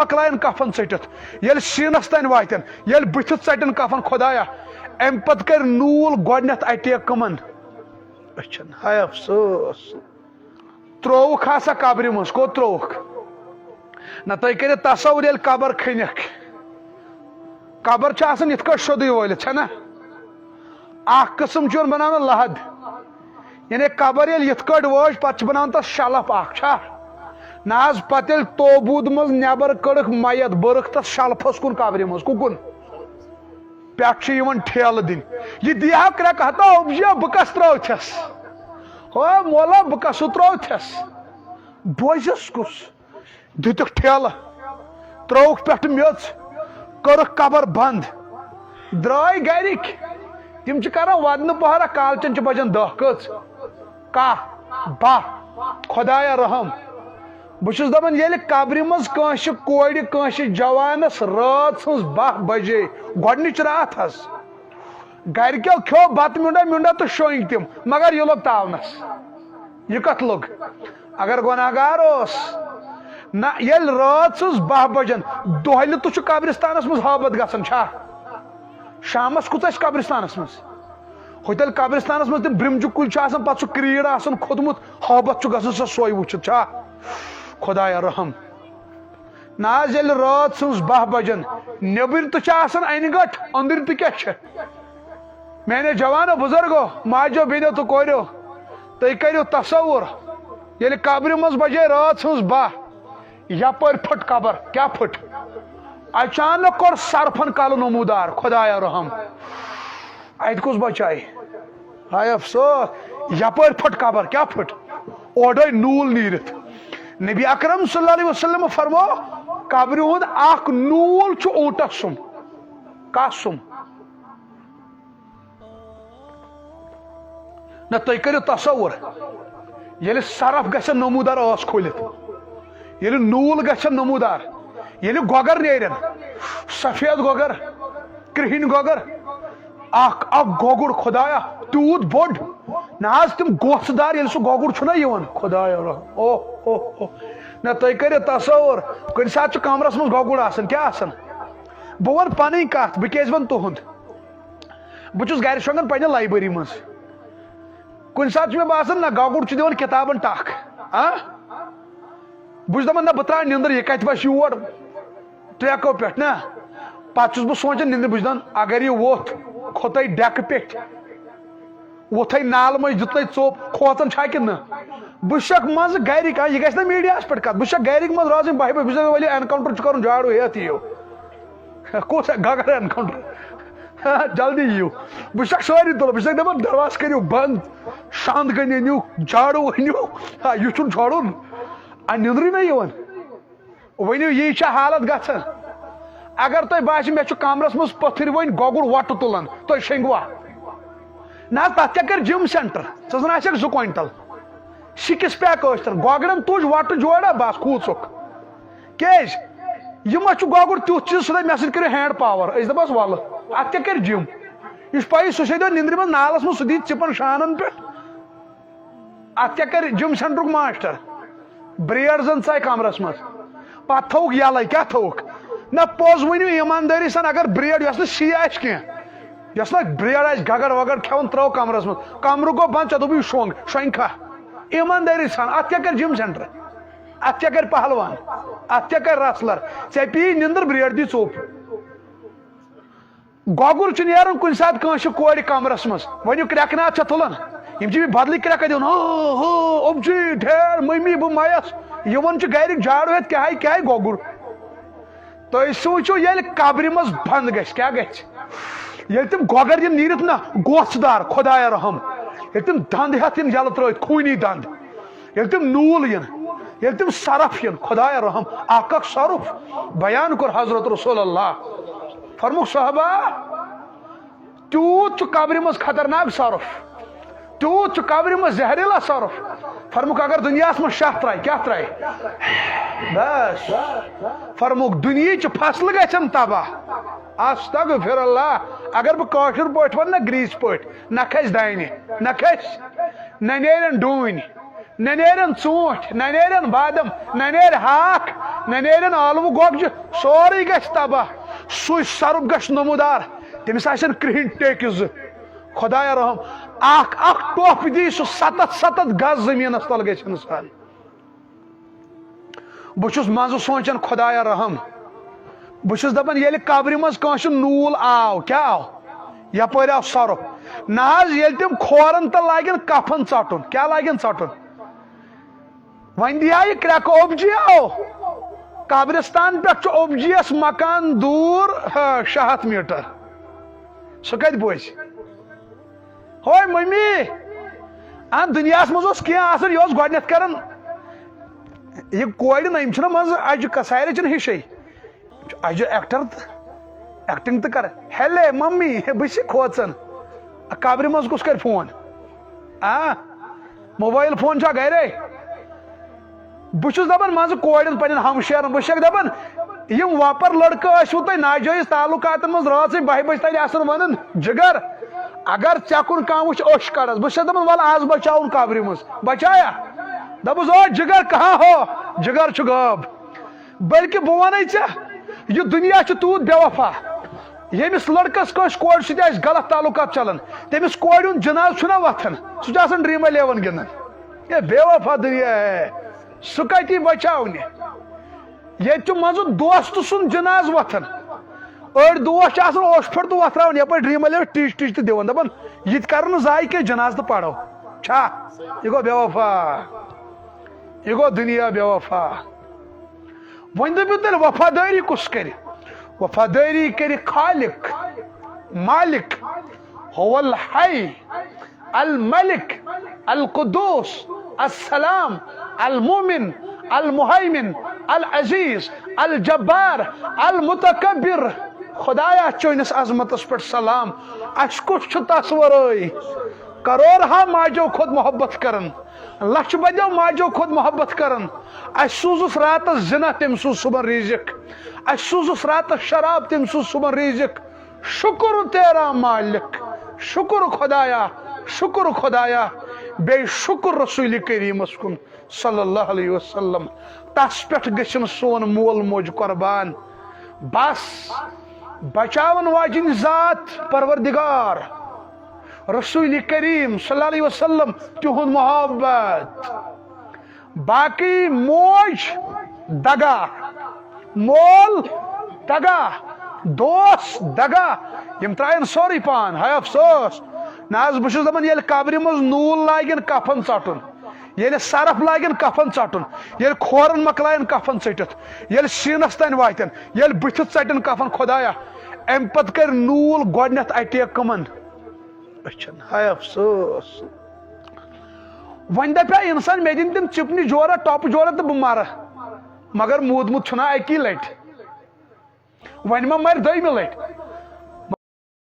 مکلائن کفن ژٹتھ یل شینس تین واتن یل بتھس ژٹن کفن خدایا ام پتہ کر نول گۄڈنیتھ اٹیک کمن اچھن ہائے افسوس ترووکھ ہسا قبرِ منٛز کوٚت ترووکھ نہ تُہۍ کٔرِو تصور ییٚلہِ قبر کھٔنِکھ قبر چھِ آسان یِتھ کٲٹھۍ سیوٚدُے وٲلِتھ چھےٚ نہ اکھ قٕسم چھُ یِوان بناونہٕ لحد یعنی قبر ییٚلہِ یِتھ کٲٹھۍ وٲج پتہٕ چھِ بناوان تتھ شلف اکھ چھا نہ حظ پتہٕ ییٚلہِ توبوٗد منٛز نٮ۪بر کٔڑٕکھ میت بٔرٕکھ تتھ شلفس کُن قبرِ منٛز کُکُن پٮ۪ٹھ چھِ یِوان ٹھیلہٕ دِنۍ یہِ دِی ہا کرٛٮ۪کہٕ ہتا اوبجیا بہٕ کس ترٛٲوتھس ہو مولا بہٕ کس سُہ ترٛٲوتھس بوزس کُس دِتُکھ ٹھیلہٕ ترٛٲوُکھ پٮ۪ٹھٕ میٚژ کٔرٕکھ قبر بنٛد درٛاے گرِکۍ تِم چھِ کران ودنہٕ پہرا کالچن چھِ بجان 10 کٔژ 1 2 خدایا رحم بہٕ چھُس دپان ییٚلہِ قبرِ منٛز کٲنٛسہِ کورِ کٲنٛسہِ جوانس رٲژ ہٕنٛز 12 بجے گۄڈنِچ راتھ حظ گرِکیو کھیو بتہٕ میونٛڈا تہٕ شۄنٛگۍ تِم مگر یہِ لوٚگ تاونس یہِ کتھ لوٚگ اگر گۄناہگار اوس نہ ییٚلہِ رٲژ ہٕنٛز 12 بجن دۄہلہِ تہِ چھُ قبرستانس منٛز حٲبت گژھان چھا شامس کوٗتاہ چھِ قبرستانس منٛز ہوتیٚلہِ قبرستانس منٛز تِم برٛمجہِ کُلۍ چھِ آسان پتہٕ سُہ کریٖڈ آسان کھوٚتمُت حٲبت چھُ گژھان سۄے وٕچھِتھ چھا خدایا رحم نہ حظ ییٚلہِ رٲژ ہٕنٛز 12 بجن نیٚبٕرۍ تہِ چھِ آسان انہِ گٔٹھ أنٛدٕرۍ تہِ کیٛاہ چھِ میانے جوانو بُزرگو ماجو بیٚنیو تہٕ کورِو تُہۍ کٔرِو تصور ییٚلہِ قبرِ منٛز بجے رٲژ ہٕنٛز 12 یپٲرۍ پھٕٹ قبر کیٛاہ پھٕٹ اچانک کوٚر سرفن کلہٕ نموٗدار خدایا رحم اتہِ کُس بچایہِ ہائے افسوس یپٲرۍ پھٕٹ قبر کیٛاہ پھٕٹ اورے نوٗل نیٖرِتھ نبی اکرم صلی اللہ علیہ وسلم فرمو قبرِ ہُنٛد اکھ نوٗل چھُ اوٗنٹس سُم کس سُم نہ تُہۍ کٔرِو تصور ییٚلہِ سرف گژھن نموٗدار ٲس کھوٗلِتھ ییٚلہِ نوٗل گژھن نموٗدار ییٚلہِ گۄگر نیرن سفید گۄگر کرٛہِنۍ گۄگر اکھ گۄگُر خدایا تیوٗت بوٚڑ نہ حظ تِم گوژھٕ دار ییٚلہِ سُہ گۄگُر چھُنہ یِوان خدایا او نہ تُہۍ کٔرِو تصور کُنہِ ساتہٕ چھُ کمرس منٛز گۄگُر آسان کیٛاہ آسان بہٕ ونہٕ پنٕنۍ کتھ بہٕ کیازِ ونہٕ تُہُنٛد بہٕ چھُس گرِ شۄنٛگان پننہِ لایبرری منٛز کُنہِ ساتہٕ چھُ مےٚ باسان نہ گۄگُر چھُ دِوان کِتابن ٹکھ بہٕ چھُس دپان نہ بہٕ ترٛاو نِندٕر یہِ کتہِ وسہِ یور ٹریکو پٮ۪ٹھ نہ پتہٕ چھُس بہٕ سونٛچان نِندٕر بہٕ چھُس دپان اگر یہِ ووٚتھ کھوٚتٕے ڈیکہٕ پیٚٹھۍ ووٚتھٕے نالہٕ مٔنٛزۍ دیُتنَے ژوٚپ کھوژان چھا کِنہٕ نہٕ بہٕ چھُسکھ منٛزٕ گرِکۍ یہِ گژھِ نہ میٖڈیاہس پٮ۪ٹھ کتھ بہٕ چھُسکھ گرِکۍ منٛز روزٕنۍ بہہ بہٕ چھُس دپان ؤلِو اینکاونٹر چھُ کرُن جاڑو ہیتھ یِیِو کُس گگر اینکاونٹر جلدی یِیِو بہٕ چھُسکھ سٲری تُلان بہٕ چھُسکھ دپان دروازٕ کٔرِو بنٛد شانٛد گٔنۍ أنِو جاڑو أنِو یہِ چھُنہٕ چھوڑُن نِندرٕے نہ یِوان ؤنِو یی چھا حالت گژھان اگر تۄہہِ باسہِ مےٚ چھُ کمرس منٛز پٔتھٕرۍ وۄنۍ گۄگُر وۄٹہٕ تُلان تُہۍ شۄنٛگوا نہ حظ تتھ کیٛاہ کر جِم سینٹر ژٕ زن آسکھ 2 کوینٹل 6 پیک ٲسۍتن گۄگرن تُج وۄٹہٕ جوڑا بس کھوٗژُکھ کیازِ یہِ ما چھُ گۄگُر تیُتھ چیٖز سُہ دپہِ مےٚ سۭتۍ کٔرِو ہینڈ پاور أسۍ دپہوس ولہٕ اتھ کیٛاہ کر جِم یہِ چھُ پیی سُہ سیدیو نِندرِ منٛز نالس منٛز سُہ دی ژِپن شانن پٮ۪ٹھ اتھ کیٛاہ کر جِم سینٹرُک ماسٹر بریڈ زن ژاے کمرس منٛز پتہٕ تھوٚوُکھ یلے کیٛاہ تھوٚوُکھ نہ پوٚز ؤنِو ایٖماندٲری سان اگر بریڈ یۄس نہٕ شی آسہِ کینٛہہ یۄس نہ بریڈ آسہِ گگر وگر کھٮ۪وان ترٛٲو کمرس منٛز کمرٕ گوٚو بنٛد ژےٚ دوٚپُے یہِ شۄنٛگ شۄنٛگکھا ایٖماندٲری سان اتھ کیٛاہ کر جِم سینٹر اتھ کیٛاہ کر پہلوان اتھ کیٛاہ کر رسلر ژےٚ پیٚیی نِندٕر بریڈ دی ژوٚپ گۄگُر چھُ نیران کُنہِ ساتہٕ کٲنٛسہِ کورِ کمرس منٛز ؤنِو کرٛٮ۪کہٕ ناد چھےٚ تُلان یِم چھِ بدلٕے کرٛٮ۪کہٕ دِوان اوبجی ٹھیر مٔمی بہٕ مَیَس یِوان چھِ گرِکۍ جاڑو ہیتھ کیٛاہ گۄگُر تُہۍ سوٗنٛچِو ییٚلہِ قبرِ منٛز بنٛد گژھِ کیٛاہ گژھِ ییٚلہِ تِم گۄگر یِن نیٖرِتھ نہ گوژھ دار خدایا رحم ییٚلہِ تِم دنٛد ہیتھ یِن یلہٕ ترٲوِتھ خوٗنی دنٛد ییٚلہِ تِم نوٗل یِن ییٚلہِ تِم سرف یِن خدایا رحم اکھ سرف بیان کوٚر حضرت رسول اللہ فرموُکھ صحبہ تیوٗت چھُ قبرِ منٛز خطرناک سرف تیوٗت چھُ قبرِ منٛز زہریلا سرف فرموُکھ اگر دُنیاہس منٛز شاہ ترٛایہِ کیٛاہ ترٛایہِ بس فرموُکھ دُنیہِچ فصلہٕ گژھن تباہ استغفر اللہ اگر بہٕ کٲشِر پٲٹھۍ ونہٕ نہ گریٖسۍ پٲٹھۍ نہ کھسہِ دانہِ نہ کھسہِ نہ نیرن ڈوٗنۍ نہ نیرن ژوٗنٛٹھۍ نہ نیرن بادم نہ نیرِ ہاکھ نیرن ٲلوٕ گۄگجہِ سورُے گژھِ تباہ سُے سرُف گژھِ نمودار تٔمِس آسن کرٛہِنۍ ٹیٚکہِ زٕ خۄدایا رحم اکھ ٹوٚپھ دی سُہ 7 گز زٔمیٖنس تل گژھِ انسان بہٕ چھُس منٛزٕ سونٛچان خۄدایا رحم بہٕ چھُس دپان ییٚلہِ قبرِ منٛز کٲنٛسہِ نوٗل آو کیٛاہ آو یپٲرۍ آو سرُف نہ حظ ییٚلہِ تِم کھورن تہٕ لاگن کفن ژٹُن کیٛاہ لاگن ژٹُن وۄنۍ دِیا یہِ کرٛٮ۪کہٕ اوٚبجیو قبرستان پٮ۪ٹھ چھُ اوٚبجِیس مکان دوٗر 600 میٖٹر سُہ کتہِ بوزِ ہوے ممی دُنیاہس منٛز اوس کینٛہہ آسان یہِ اوس گۄڈنٮ۪تھ کران یہ کورِ نہ یِم چھِنہ منٛزٕ اجہِ سارے چھِنہٕ ہِشے اجہِ ایکٹر تہٕ ایکٹنگ تہٕ کران ہیلے ممی بہٕ چھِ کھوژان قبرِ منٛز کُس کرِ فون موبایل فون چھا گرے بہٕ چھُس دپان منٛزٕ کورٮ۪ن پننٮ۪ن ہمشیرن بہٕ چھَکھ دپان یِم وۄپر لڑکہٕ ٲسوٕ تۄہہِ ناجٲیز تعلقاتن منٛز رٲژٕے 12 بجہِ تانۍ آسان ونان جگر اگر ژےٚ کُن کانٛہہ وٕچھ أچھ کڑس بہٕ چھَس دپان وَلہٕ آز بچاوُن قبرِ منٛز بچایا دپُس او جگر کہاں ہو جگر چھُ غٲب بلکہِ بہٕ ونے ژےٚ یہِ دُنیا چھُ تیوٗت بے وفا ییٚمِس لڑکس کٲنٛسہِ کورِ سۭتۍ آسہِ غلط تعلقات چلان تٔمِس کورِ ہُنٛد جناز چھُنہ وتھان سُہ چھُ آسان ڈریٖم 11 گِنٛدان ہے بے وفا دُنیا ہے سُہ کتہِ بچاونہِ ییٚتہِ چھُ منٛزٕ دوستہٕ سُنٛد جناز وتھان أڑۍ دوس چھِ آسان اوٚش پھٔٹ تہٕ وتھراوان یپٲرۍ ڈریٖم 11 ٹِچ ٹِچ تہٕ دِوان دپان یہِ تہِ کرٕ نہٕ ضایہِ کینٛہہ جناز تہٕ پرو چھا یہِ گوٚو بے وفا یہ گو دنیا بے وفا وۄنۍ دٔپِو تیٚلہِ وفادٲری کُس کرِ وفادٲری کرِ خالق مالک هو الحی الملک القدوس السلام المؤمن المہیمن العزیز الجبار المتکبر خدایا چٲنِس عظمتس پٮ۪ٹھ سلام اَسہِ کُس چھُ تس ورٲے کرور ہا ماجو کھۄت محبت کران لچھ بدیو ماجو کھۄت محبت کران اَسہِ سوٗزُس راتس زِنا تٔمۍ سوٗز صبحن ریٖزق اَسہِ سوٗزُس راتس شراب تٔمۍ سوٗز صبحن ریٖزق شُکر تیرا مالک شُکر خۄدایا شُکر خۄدایا بیٚیہِ شُکر رسوٗلِ کریٖمس کُن صلی اللہ علیہ وسلم تس پٮ۪ٹھ گٔژھِنۍ سون مول موج قۄربان بس بچاون واجِنۍ ذات پروردگار رسول کریم صلی اللہ علیہ وسلم تہنٛد محبت باقی موج دگا مول دگا دوس دگا یم ترٛاین سورُے پان ہے افسوس نہ حظ بہٕ چھُس دپان ییٚلہِ قبرِ منٛز نوٗل لاگن کفن ژٹُن ییٚلہِ سرف لاگن کفن ژٹُن ییٚلہِ کھورن مۄکلاین کفن ژٔٹِتھ ییٚلہِ سیٖنس تانۍ واتن ییٚلہِ بٕتھِس ژٹن کفن خۄدایا امہِ پتہٕ کرِ نوٗل گۄڈنٮ۪تھ اٹیک کٕمن أچھن ہاے افسوس وۄنۍ دپیا انسان مےٚ دِنۍ تِم چپنہِ جورا ٹۄپہٕ جورا تہٕ بہٕ مرٕ مگر موٗدمُت چھُنا اکی لٹہِ وۄنۍ ما مرِ دوٚیمہِ لٹہِ